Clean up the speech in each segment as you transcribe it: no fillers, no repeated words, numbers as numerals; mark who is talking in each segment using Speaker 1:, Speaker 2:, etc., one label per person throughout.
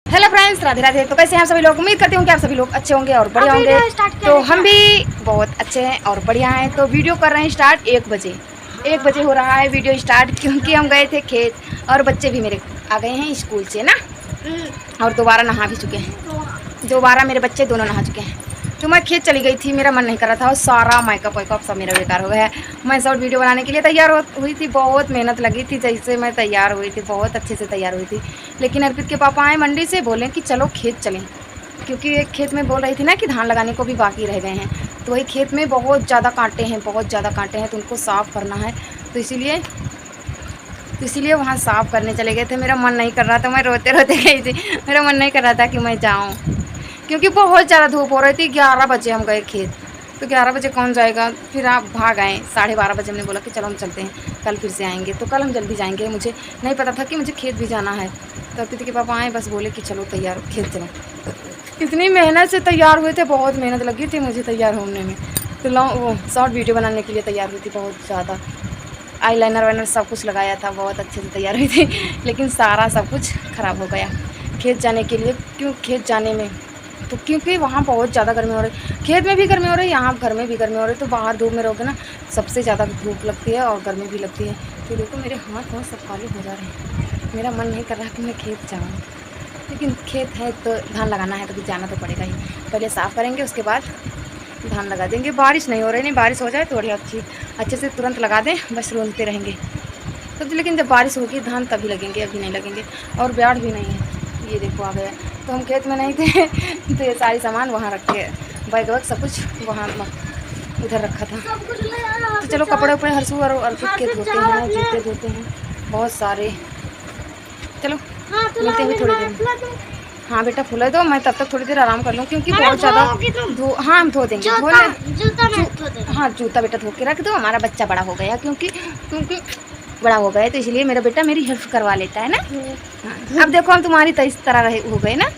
Speaker 1: Hello friends, Radhe Radhe. तो कैसे हैं आप सभी लोग? उम्मीद करती हूँ कि आप सभी लोग अच्छे होंगे और बढ़िया होंगे। तो हम भी बहुत अच्छे हैं और बढ़िया हैं। तो वीडियो कर रहे हैं स्टार्ट 1 बजे। 1 बजे हो रहा है वीडियो स्टार्ट, क्योंकि हम गए थे खेत और बच्चे भी मेरे आ गए हैं स्कूल से ना, और दोबारा नहा भी चुके हैं। दोबारा मेरे बच्चे दोनों नहा चुके हैं। तो मैं खेत चली गई थी, मेरा मन नहीं कर रहा था और सारा मेकअप वेकअप सब मेरा बेकार हो गया है। मैं शॉर्ट वीडियो बनाने के लिए तैयार हुई थी, बहुत मेहनत लगी थी। जैसे मैं तैयार हुई थी, बहुत अच्छे से तैयार हुई थी, लेकिन अर्पित के पापा आए मंडी से, बोले कि चलो खेत चलें, क्योंकि एक खेत में बोल रही थी ना कि धान लगाने को भी बाकी रह गए हैं। तो वही खेत में बहुत ज़्यादा कांटे हैं, बहुत ज़्यादा कांटे हैं, तो उनको साफ़ करना है। तो इसीलिए वहाँ साफ़ करने चले गए थे। मेरा मन नहीं कर रहा था, मैं रोते रोते गई थी। मेरा मन नहीं कर रहा था कि मैं जाऊँ, क्योंकि बहुत ज़्यादा धूप हो रही थी। 11 बजे हम गए खेत, तो 11 बजे कौन जाएगा। फिर आप भाग आए 12:30 बजे। हमने बोला कि चलो हम चलते हैं, कल फिर से आएंगे। तो कल हम जल्दी जाएंगे। मुझे नहीं पता था कि मुझे खेत भी जाना है। तो अर्पित के पापा आए, बस बोले कि चलो तैयार खेत चलो। इतनी मेहनत से तैयार हुए थे, बहुत मेहनत लगी थी मुझे तैयार होने में। तो वो शॉर्ट वीडियो बनाने के लिए तैयार हुई थी, बहुत ज़्यादा आई लाइनर वाइनर सब कुछ लगाया था, बहुत अच्छे से तैयार हुई थी। लेकिन सारा सब कुछ ख़राब हो गया खेत जाने के लिए। क्यों खेत जाने में, तो क्योंकि वहाँ बहुत ज़्यादा गर्मी हो रही, खेत में भी गर्मी हो रही, यहाँ घर में भी गर्मी हो रही। तो बाहर धूप में रहोगे ना, सबसे ज़्यादा धूप लगती है और गर्मी भी लगती है। तो देखो मेरे हाथ बहुत सब काले हो जा रहे हैं। मेरा मन नहीं कर रहा कि मैं खेत जाऊँ, लेकिन खेत है तो धान लगाना है, तो जाना तो पड़ेगा ही। पहले साफ़ करेंगे, उसके बाद धान लगा देंगे। बारिश नहीं हो रही, नहीं बारिश हो जाए तो बढ़िया अच्छे से तुरंत लगा दें, बस रोलते रहेंगे तब। लेकिन जब बारिश होगी धान तभी लगेंगे, अभी नहीं लगेंगे। और ब्याड़ भी नहीं है, ये देखो आ गया। तो हम खेत में नहीं थे तो ये सारी सामान वहाँ रख के, बैग वैग सब कुछ वहाँ उधर रखा था। तो चलो कपड़े उपड़े हरसू और अर्पित के धोते हैं, जूते धोते हैं बहुत सारे। चलो मिलते हैं थोड़ी देर। हाँ बेटा फुला दो, मैं तब तक थोड़ी देर आराम कर लूँ, क्योंकि बहुत ज़्यादा हाँ हम धो देंगे। हाँ जूता बेटा धो के रख दो। हमारा बच्चा बड़ा हो गया, क्योंकि बड़ा हो गया, तो इसलिए मेरा बेटा मेरी हेल्प करवा लेता है ना। हाँ अब देखो हम तुम्हारी तो इस तरह हो गए ना,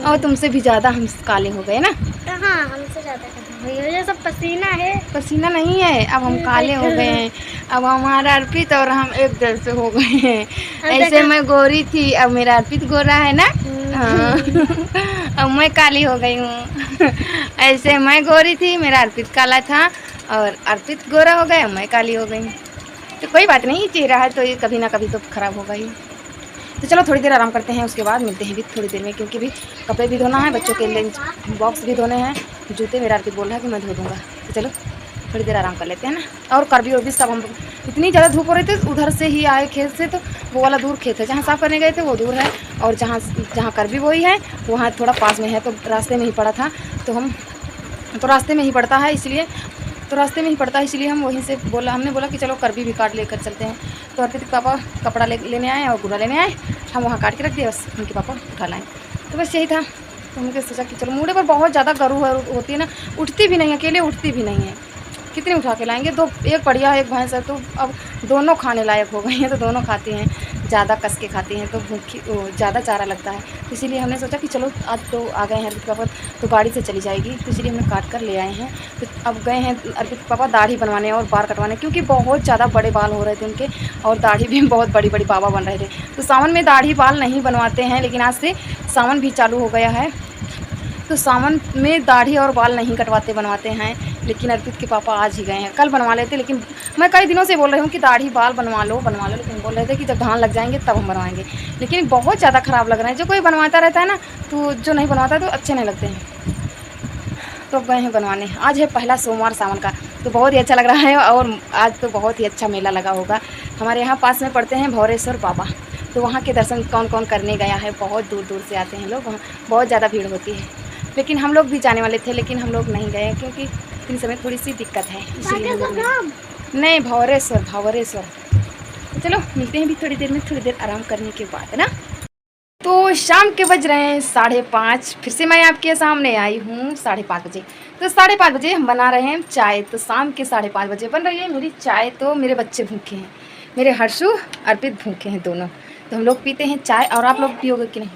Speaker 1: और तुमसे भी ज़्यादा हम काले हो गए ना।
Speaker 2: हाँ हमसे ज़्यादा ये सब पसीना है।
Speaker 1: पसीना नहीं है, अब हम काले हो गए हैं। अब हमारा अर्पित और हम एक जैसे हो गए हैं। ऐसे मैं गोरी थी, अब मेरा अर्पित गोरा है ना। हाँ अब मैं काली हो गई हूँ। ऐसे मैं गोरी थी, मेरा अर्पित काला था, और अर्पित गोरा हो गया, मैं काली हो गई। तो कोई बात नहीं, चेहरा है तो ये कभी ना कभी तो ख़राब होगा ही। तो चलो थोड़ी देर आराम करते हैं, उसके बाद मिलते हैं भी थोड़ी देर में, क्योंकि भी कपड़े भी धोना है, बच्चों के लंच बॉक्स भी धोने हैं, जूते मेरा अर्पित बोल रहा है कि मैं धो दूँगा। तो चलो थोड़ी देर आराम कर लेते हैं ना। और करबी और भी सब हम इतनी ज़्यादा धूप हो रही थी, उधर से ही आए खेत से। तो वो वाला दूर खेत है जहाँ साफ़ करने गए थे, वो दूर है, और जहाँ जहाँ करबी वही है, वहाँ थोड़ा पास में है। तो रास्ते में ही पड़ा था, तो रास्ते में ही पड़ता है, इसलिए हम वहीं से हमने बोला कि चलो करबी भी काट लेकर चलते हैं। तो अर्पित के पापा कपड़ा लेने आए और गुड़ा लेने आए, हम वहाँ काट के रख दिए, बस उनके पापा उठा लाएँ। तो बस यही था। तो हमने सोचा कि चलो, मुँडे पर बहुत ज़्यादा गरू होती है ना, उठती भी नहीं है, अकेले उठती भी नहीं है, कितनी उठा के लाएंगे। दो, एक बढ़िया एक भैंस है, तो अब दोनों खाने लायक हो गई हैं, तो दोनों खाती हैं, ज़्यादा कस के खाती हैं, तो भूखी ज़्यादा चारा लगता है। तो इसीलिए हमने सोचा कि चलो आज तो आ गए हैं अर्पित पापा, तो गाड़ी से चली जाएगी, तो इसलिए हमने काट कर ले आए हैं। तो अब गए हैं अर्पित पापा दाढ़ी बनवाने और बाल कटवाने, क्योंकि बहुत ज़्यादा बड़े बाल हो रहे थे उनके, और दाढ़ी भी बहुत बड़ी बड़ी बाबा बन रहे थे। तो सावन में दाढ़ी बाल नहीं बनवाते हैं, लेकिन आज से सावन भी चालू हो गया है, तो सावन में दाढ़ी और बाल नहीं कटवाते बनवाते हैं। लेकिन अर्पित के पापा आज ही गए हैं, कल बनवा लेते, लेकिन मैं कई दिनों से बोल रही हूँ कि दाढ़ी बाल बनवा लो, लेकिन बोल रहे थे कि जब धान लग जाएंगे तब हम बनवाएंगे। लेकिन बहुत ज़्यादा ख़राब लग रहा है, जो कोई बनवाता रहता है ना, तो जो नहीं बनवाता तो अच्छे नहीं लगते हैं। तो अब गए हैं बनवाने। आज है पहला सोमवार सावन का, तो बहुत ही अच्छा लग रहा है, और आज तो बहुत ही अच्छा मेला लगा होगा। हमारे यहाँ पास में पड़ते हैं भौरेश्वर बाबा, तो वहाँ के दर्शन कौन कौन करने गया है, बहुत दूर दूर से आते हैं लोग, वहाँ बहुत ज़्यादा भीड़ होती है। लेकिन हम लोग भी जाने वाले थे, लेकिन हम लोग नहीं गए, क्योंकि इन समय थोड़ी सी दिक्कत है, इसीलिए हम लोग नहीं। भौरेश्वर। तो चलो मिलते हैं भी थोड़ी देर में, थोड़ी देर आराम करने के बाद ना। तो शाम के बज रहे हैं 5:30, फिर से मैं आपके सामने आई हूँ 5:30 बजे। तो 5:30 बजे हम बना रहे हैं चाय। तो शाम के 5:30 बजे बन रही है मेरी चाय। तो मेरे बच्चे भूखे हैं, मेरे हर्षु अर्पित भूखे हैं दोनों, तो हम लोग पीते हैं चाय। और आप लोग पियोगे कि नहीं?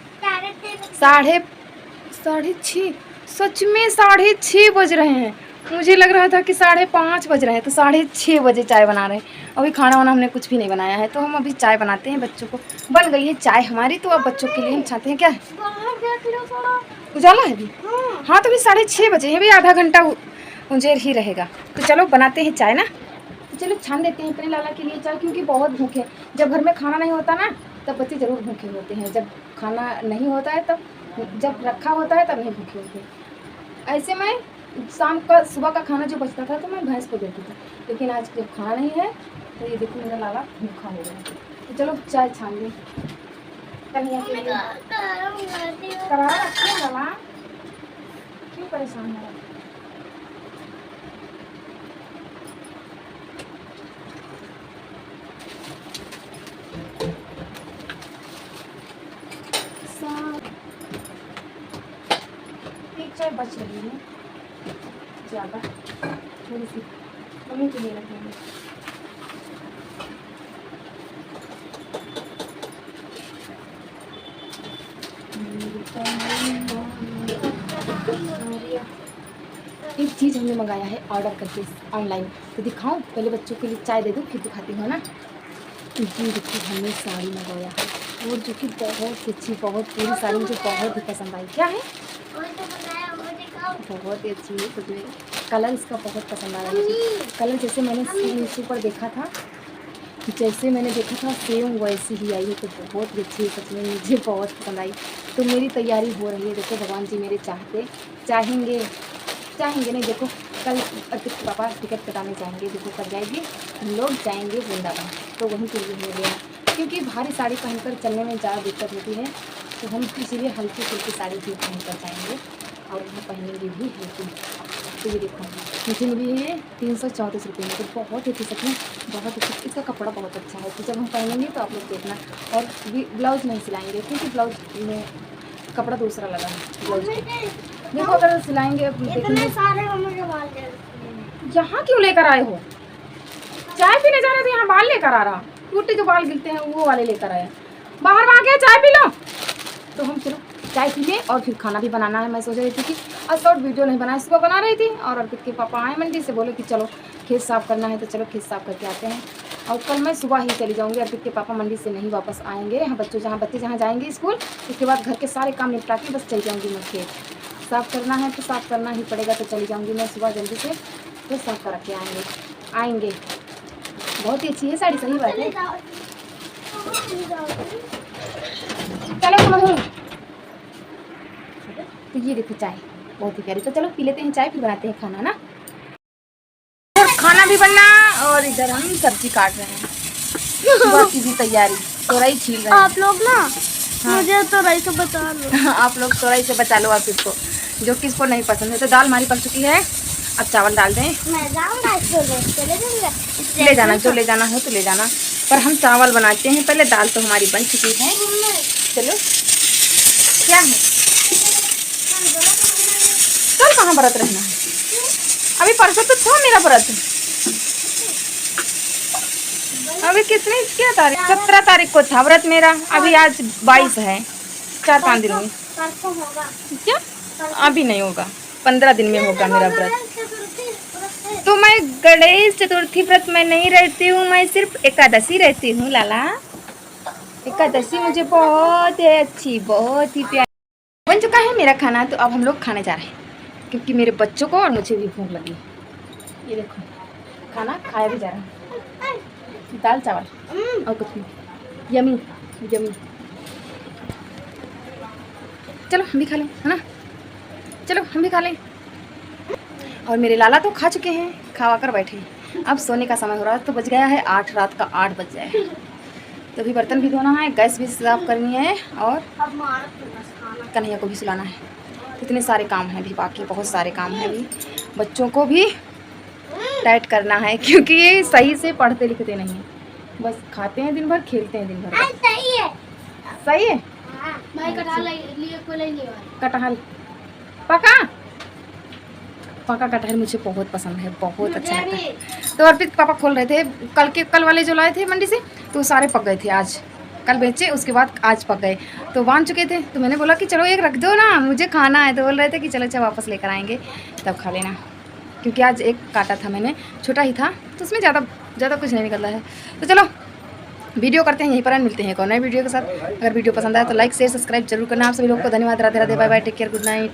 Speaker 1: 6:30, सच में 6:30 बज रहे हैं। मुझे लग रहा था कि 5:30 बज रहे हैं। तो 6:30 बजे चाय बना रहे हैं। अभी खाना वाना हमने कुछ भी नहीं बनाया है, तो हम अभी चाय बनाते हैं। बच्चों को बन गई है चाय हमारी, तो अब बच्चों के लिए हम चाहते हैं क्या
Speaker 2: देख लो थोड़ा
Speaker 1: उजाला है अभी। हाँ तो अभी 6:30 बजे हैं, अभी आधा घंटा उंजेर ही रहेगा। तो चलो बनाते हैं चाय ना। तो चलो छान देते हैं अपने लाला के लिए चाय, क्योंकि बहुत भूखे। जब घर में खाना नहीं होता ना तब बच्चे ज़रूर भूखे होते हैं, जब खाना नहीं होता है तब, जब रखा होता है तब नहीं भूखे होते। ऐसे में शाम का सुबह का खाना जो बचता था तो मैं भैंस को देती थी, लेकिन आज जब खाना नहीं है तो ये देखो मेरा लाला भूखा हो गया। तो चलो चाय छान लें। कन्हैया के लिए करा रखिए लाला, क्यों परेशान है। एक चाय बच रही है ज़्यादा, थोड़ी सी मम्मी के लिए रखेंगे। एक चीज़ हमने मंगाया है ऑर्डर करके ऑनलाइन, तो दिखाऊं? पहले बच्चों के लिए चाय दे दूँ फिर दिखाती हूँ ना। ये देखिए हमने साड़ी मंगाया है, और जो कि बहुत अच्छी, बहुत पूरी साड़ी मुझे बहुत ही पसंद आई। क्या है? बहुत ही अच्छी है, सच में कलर इसका बहुत पसंद आया मुझे। कलर जैसे मैंने मीशो पर देखा था, जैसे मैंने देखा था सेम वैसी ही आई है, तो बहुत ही अच्छी है, सच में मुझे बहुत पसंद आई। तो मेरी तैयारी हो रही है, देखो भगवान जी मेरे चाहेंगे नहीं, देखो कल अर्पित के पापा टिकट कटाने जाएंगे, देखो कब जाएगी, हम लोग जाएंगे वृंदावन, तो वहीं के लिए हो गया, क्योंकि भारी साड़ी पहनकर चलने में ज़्यादा दिक्कत होती है, तो हम इसीलिए हल्की फुल्की साड़ी भी पहनकर जाएंगे और वहाँ पहनेंगे भी हल्की। तो ये देखो मुझे मिली है 334 रुपये में, तो बहुत ही अच्छी, सच में बहुत अच्छी। इसका कपड़ा बहुत अच्छा है, तो जब हम पहनेंगे तो आप लोग देखना। और ब्लाउज नहीं सिलाएंगे, क्योंकि ब्लाउज में कपड़ा दूसरा लगा है ब्लाउज में। देखो अगर सिलाएंगे
Speaker 2: इतने सारे
Speaker 1: यहाँ क्यों लेकर आए हो? चाय पीने जा रहे थे, यहाँ बाल लेकर आ रहा, टूटे जो बाल गिरते हैं वो वाले लेकर आया। बाहर आ गया, चाय पी लो। तो हम चलो चाय पी लें और फिर खाना भी बनाना है। मैं सोच रही थी कि आज शॉर्ट वीडियो नहीं बनाया, सुबह बना रही थी, और अर्पित के पापा आए मंडी से, बोले कि चलो खेत साफ़ करना है, तो चलो खेत साफ़ करके आते हैं। और कल मैं सुबह ही चली जाऊँगी, अर्पित के पापा मंडी से नहीं वापस आएंगे। यहाँ बच्चे जहाँ जाएंगे स्कूल, उसके बाद घर के सारे काम निपटा के बस चली जाऊँगी मैं खेत। साफ़ करना है तो साफ़ करना ही पड़ेगा, तो चली जाऊँगी मैं सुबह जल्दी से, तो साफ़ कर के आएंगे। बहुत ही अच्छी है साड़ी, सही बात है। चलो तो ये देखो चाय बहुत ही प्यारी। तो चलो पी लेते हैं चाय, फिर बनाते हैं खाना ना। खाना भी बनना, और इधर हम सब्जी काट रहे हैं, सुबह की भी तैयारी, तोरई छील रहे हैं।
Speaker 2: आप लोग ना मुझे तोरई से बचा लो।
Speaker 1: आप लोग तोरई से बचा लो आप इसको, जो किसको नहीं पसंद है। तो दाल हमारी पक चुकी है, अब चावल डाल दें।
Speaker 2: मैं जाऊँगा
Speaker 1: ले जाना, जो ले जाना हो तो ले जाना, पर हम चावल बनाते हैं पहले। दाल तो हमारी बन चुकी है। चलो क्या है, कल कहाँ व्रत रहना है? अभी परसों तो था मेरा व्रत। अभी कितनी क्या तारीख? 17 तारीख को था व्रत मेरा, अभी आज 22 है, 4-5 दिन में।
Speaker 2: परसों होगा
Speaker 1: क्या? अभी नहीं होगा, 15 दिन में होगा मेरा व्रत। तो मैं गणेश चतुर्थी व्रत में नहीं रहती हूँ, मैं सिर्फ एकादशी रहती हूँ लाला। एकादशी मुझे बहुत है अच्छी, बहुत ही प्यारी। बन चुका है मेरा खाना, तो अब हम लोग खाने जा रहे हैं, क्योंकि मेरे बच्चों को और मुझे भी भूख लगी। ये देखो खाना खाया भी जा रहा है, दाल चावल और कुछ नहीं, यमी यमी। चलो हम भी खा लें, है ना? चलो हम भी खा लें। और मेरे लाला तो खा चुके हैं, खावा कर बैठे हैं। अब सोने का समय हो रहा है, तो बज गया है 8, रात का 8 बज गया है। तो अभी बर्तन भी धोना है, गैस भी साफ करनी है, और कन्हैया को भी सुलाना है। इतने सारे काम हैं अभी बाकी, बहुत सारे काम हैं अभी। बच्चों को भी टाइट करना है, क्योंकि ये सही से पढ़ते लिखते नहीं हैं, बस खाते हैं दिन भर, खेलते हैं दिन भर।
Speaker 2: सही है,
Speaker 1: सही है। कटहल पका कटहल मुझे बहुत पसंद है, बहुत अच्छा लगता है। तो अर्पित पापा खोल रहे थे, कल वाले जो लाए थे मंडी से, तो सारे पक गए थे आज। कल बेचे, उसके बाद आज पक गए, तो बांध चुके थे। तो मैंने बोला कि चलो एक रख दो ना, मुझे खाना है। तो बोल रहे थे कि चलो वापस लेकर आएंगे तब खा लेना, क्योंकि आज एक काटा था मैंने, छोटा ही था, तो उसमें ज़्यादा कुछ नहीं निकल रहा है। तो चलो वीडियो करते हैं यहीं पर, मिलते हैं एक और नए वीडियो के साथ। अगर वीडियो पसंद आए तो लाइक शेयर सब्सक्राइब जरूर करना। आप सभी लोग को धन्यवाद। Radhe Radhe, bye bye, take care, good night.